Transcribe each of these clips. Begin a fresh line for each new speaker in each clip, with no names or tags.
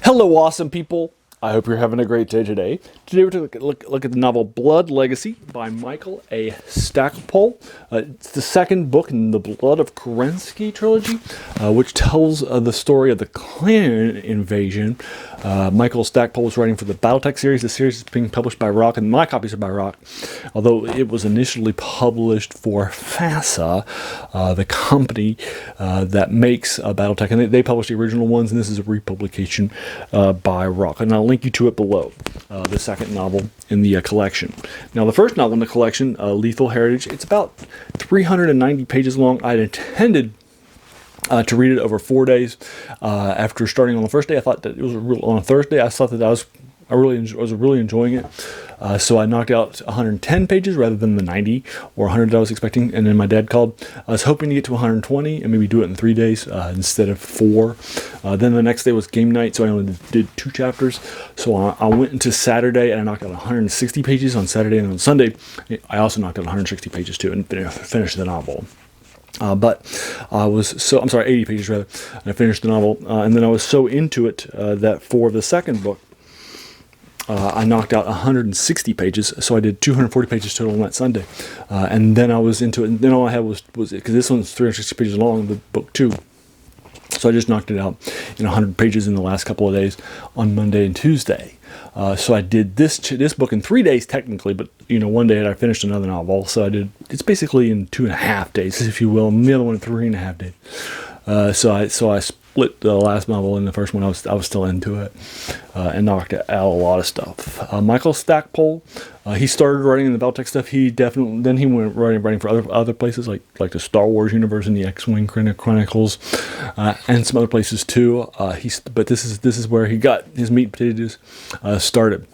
Hello, awesome people. I hope you're having a great day today. Today we're going to look at the novel Blood Legacy by Michael A. Stackpole. It's the second book in the Blood of Kerensky trilogy, which tells the story of the Klan invasion. Michael Stackpole is writing for the BattleTech series. The series is being published by Rock, and my copies are by Rock, although it was initially published for FASA, the company that makes BattleTech, and they published the original ones, and this is a republication by Rock. And I'll link you to it below, the second novel in the collection. Now, the first novel in the collection, Lethal Heritage, it's about 390 pages long. I intended to read it over 4 days. After starting on the first day, I thought that it was on a Thursday. I thought that I was really enjoying it. So I knocked out 110 pages rather than the 90 or 100 I was expecting. And then my dad called. I was hoping to get to 120 and maybe do it in 3 days instead of 4. Then the next day was game night, so I only did 2 chapters. So I went into Saturday and I knocked out 160 pages on Saturday, and on Sunday I also knocked out 160 pages too and finished the novel. But I was 80 pages rather, and I finished the novel. And then I was so into it that for the second book, I knocked out 160 pages, so I did 240 pages total on that Sunday. And then I was into it, and then all I had was because this one's 360 pages long, the book 2. So I just knocked it out in 100 pages in the last couple of days on Monday and Tuesday. So I did this book in 3 days technically, but one day I finished another novel. So it's basically in 2.5 days, if you will, and the other one in 3.5 days. So I split the last novel and the first one. I was still into it and knocked out a lot of stuff. Michael Stackpole, he started writing in the BattleTech stuff. He went writing for other places like the Star Wars universe and the X-Wing Chronicles, and some other places too. But this is where he got his meat and potatoes started.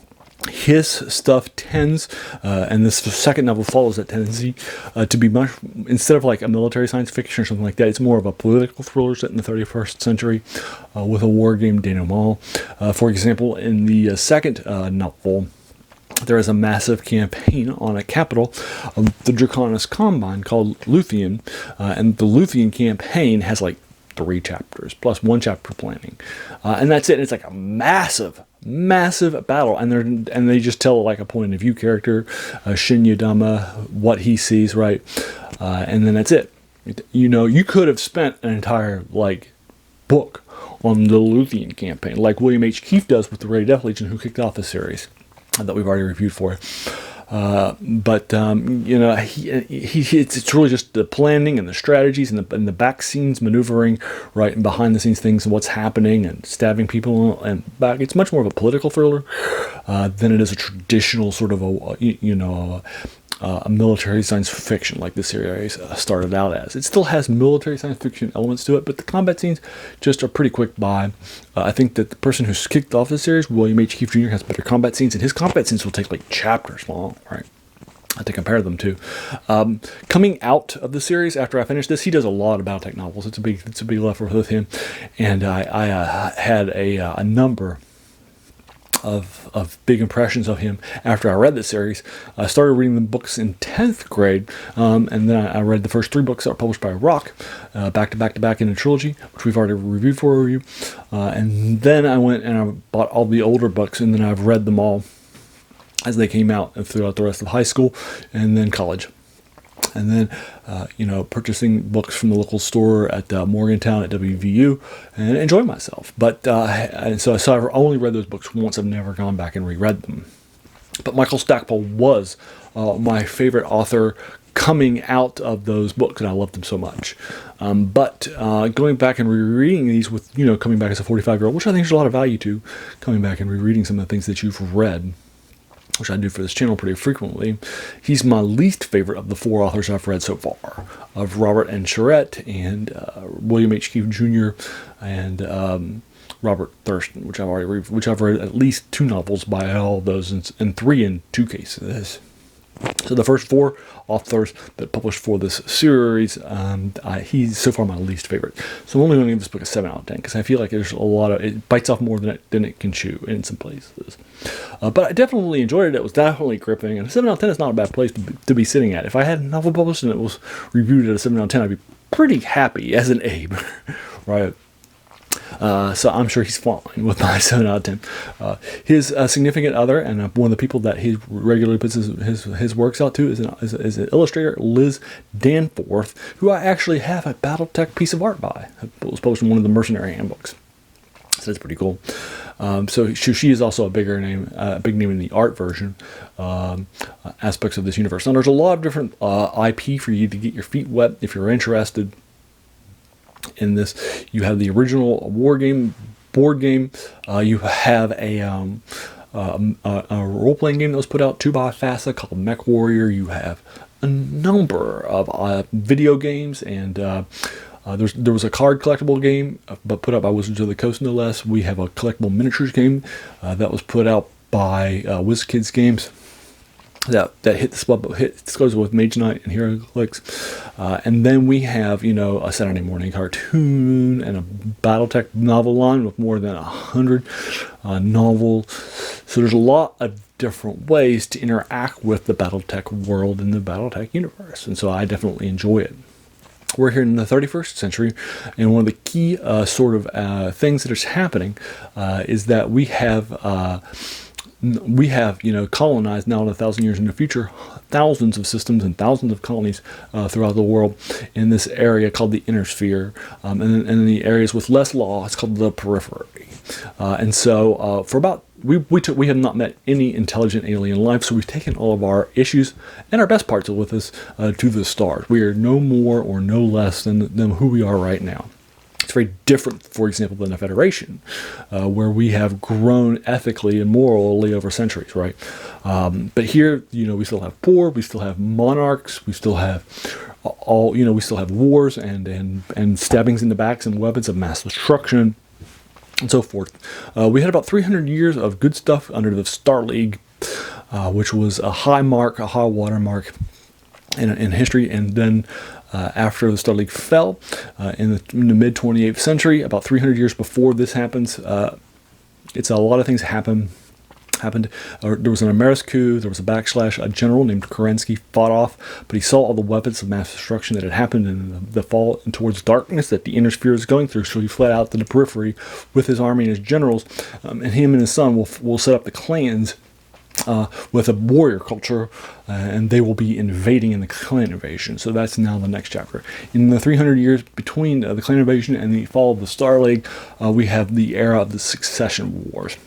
His stuff tends, and this second novel follows that tendency, to be much, instead of like a military science fiction or something like that, it's more of a political thriller set in the 31st century with a war game denouement. For example, in the second novel, there is a massive campaign on a capital of the Draconis Combine called Luthien, and the Luthien campaign has like 3 chapters plus 1 chapter planning, and that's it. And it's like a massive battle, and they just tell like a point of view character, Shin Yudama, what he sees, right, and then that's it. You could have spent an entire book on the Luthien campaign, like William H. Keefe does with the Ray Death Legion, who kicked off the series that we've already reviewed for. But it's really just the planning and the strategies and the back scenes maneuvering, right, and behind the scenes things and what's happening and stabbing people and back. It's much more of a political thriller than it is a traditional sort of a military science fiction like the series started out as. It still has military science fiction elements to it, but the combat scenes just are pretty quick by. I think that the person who's kicked off the series, William H. Keefe Jr., has better combat scenes, and his combat scenes will take like chapters long, right, to compare them to. Coming out of the series after I finished this, he does a lot of BattleTech novels. It's a big love with him, and I had a number of big impressions of him after I read the series. I started reading the books in 10th grade, and then I read the first 3 books that were published by Rock, back to back in a trilogy, which we've already reviewed for a review. And then I went and I bought all the older books, and then I've read them all as they came out throughout the rest of high school and then college. And then, purchasing books from the local store at Morgantown at WVU and enjoy myself. But so I've only read those books once. I've never gone back and reread them. But Michael Stackpole was my favorite author coming out of those books, and I loved them so much. But going back and rereading these with, coming back as a 45-year-old, which I think there's a lot of value to, coming back and rereading some of the things that you've read, which I do for this channel pretty frequently. He's my least favorite of the 4 authors I've read so far, of Robert N. Charette and William H. Keefe Jr. and Robert Thurston, which I've read at least 2 novels by all of those, and 3 in 2 cases. So the first 4 authors that published for this series, he's so far my least favorite. So I'm only going to give this book a 7 out of 10 because I feel like there's a lot of, it bites off more than it can chew in some places. But I definitely enjoyed it. It was definitely gripping, and a 7 out of 10 is not a bad place to be sitting at. If I had a novel published and it was reviewed at a 7 out of 10, I'd be pretty happy as an Abe, right? So I'm sure he's fine with my 7 out of 10. His significant other, and one of the people that he regularly puts his works out to, is an illustrator, Liz Danforth, who I actually have a BattleTech piece of art by. It was published in one of the Mercenary handbooks. So that's pretty cool. So she is also a big name in the art version aspects of this universe. Now, there's a lot of different IP for you to get your feet wet if you're interested in this. You have the original war game board game. You have a role-playing game that was put out too by FASA called Mech Warrior. You have a number of video games, and there was a card collectible game, but put out by Wizards of the Coast, no less. We have a collectible miniatures game that was put out by WizKids Games that hit goes with Mage Knight and HeroClix. And then we have, a Saturday morning cartoon and a BattleTech novel line with more than 100 novels. So there's a lot of different ways to interact with the BattleTech world and the BattleTech universe. And so I definitely enjoy it. We're here in the 31st century, and one of the key things that is happening is that we have colonized now in 1,000 years in the future thousands of systems and thousands of colonies throughout the world in this area called the inner sphere, and in the areas with less law, it's called the periphery. And so for about we have not met any intelligent alien life, so we've taken all of our issues and our best parts with us to the stars. We are no more or no less than who we are right now. It's very different, for example, than a federation, where we have grown ethically and morally over centuries, right? But here, we still have poor, we still have monarchs, we still have we still have wars and stabbings in the backs and weapons of mass destruction, and so forth. We had about 300 years of good stuff under the Star League, which was a high water mark in history. And then after the Star League fell in the mid 28th century, about 300 years before this happens, it's a lot of things happened. There was an Ameris coup, there was a backslash, a general named Kerensky fought off, but he saw all the weapons of mass destruction that had happened in the fall and towards darkness that the inner sphere is going through, so he fled out to the periphery with his army and his generals, and him and his son will set up the clans with a warrior culture, and they will be invading in the clan invasion. So that's now the next chapter. In the 300 years between the clan invasion and the fall of the Star League, we have the era of the succession wars.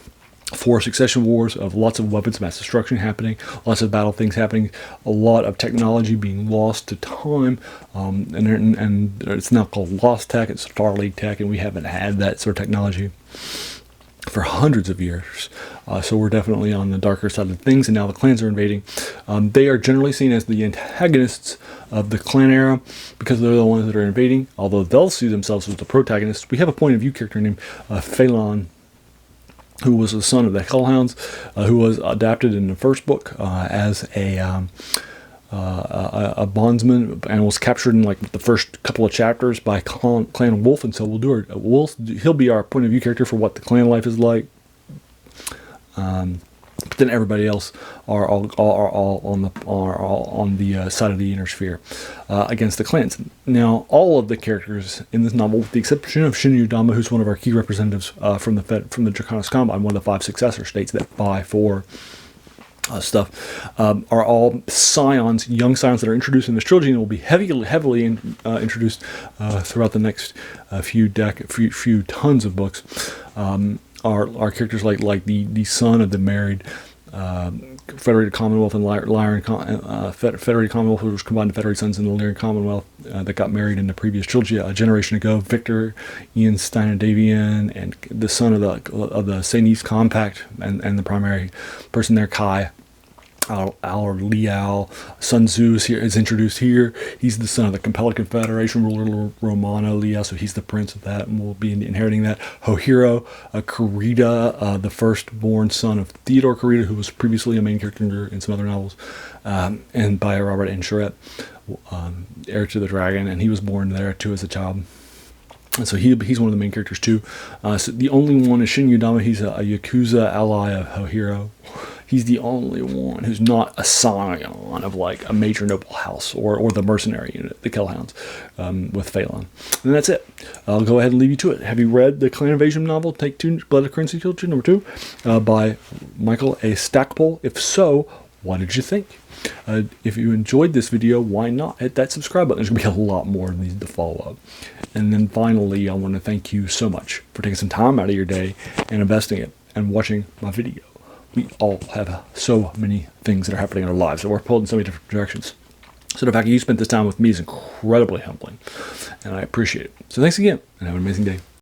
4 succession wars of lots of weapons, mass destruction happening, lots of battle things happening, a lot of technology being lost to time, and it's now called Lost Tech, it's Star League Tech, and we haven't had that sort of technology for hundreds of years. So we're definitely on the darker side of things, and now the clans are invading. They are generally seen as the antagonists of the clan era because they're the ones that are invading, although they'll see themselves as the protagonists. We have a point of view character named Phelan, who was the son of the Hellhounds, who was adapted in the first book as a bondsman and was captured in like the first couple of chapters by Clan Wolf, and so he'll be our point of view character for what the clan life is like. But then everybody else are all on the side of the inner sphere against the clans. Now, all of the characters in this novel, with the exception of Shin Udama, who's one of our key representatives from the Draconis Combine, one of the 5 successor states that buy for stuff, are all scions, young scions that are introduced in this trilogy, and will be heavily introduced throughout the next few tons of books. Are characters like the son of the married Federated Commonwealth and Lyran Federated Commonwealth, which was combined to Federated Sons and the Lyran Commonwealth that got married in the previous trilogy a generation ago. Victor, Ian Steinodavian, and the son of the Sanese Compact, and the primary person there, Kai. Our Liao, Sun Tzu is introduced here. He's the son of the compelled Confederation ruler Romano Liao, so he's the prince of that, and will be inheriting that. Hohiro Kurita, the firstborn son of Theodore Kurita, who was previously a main character in some other novels, and by Robert Anchoret, heir to the dragon, and he was born there too as a child. And so he's one of the main characters too. So the only one is Shin Udama. He's a Yakuza ally of Hohiro. He's the only one who's not a scion of like a major noble house or the mercenary unit, the Kellhounds, with Phelan. And that's it. I'll go ahead and leave you to it. Have you read the Clan Invasion novel, Take Two, Blood of Currency Trilogy #2, by Michael A. Stackpole? If so, what did you think? If you enjoyed this video, why not hit that subscribe button? There's going to be a lot more of these to follow up. And then finally, I want to thank you so much for taking some time out of your day and investing it and watching my video. We all have so many things that are happening in our lives, and we're pulled in so many different directions. So the fact that you spent this time with me is incredibly humbling, and I appreciate it. So thanks again, and have an amazing day.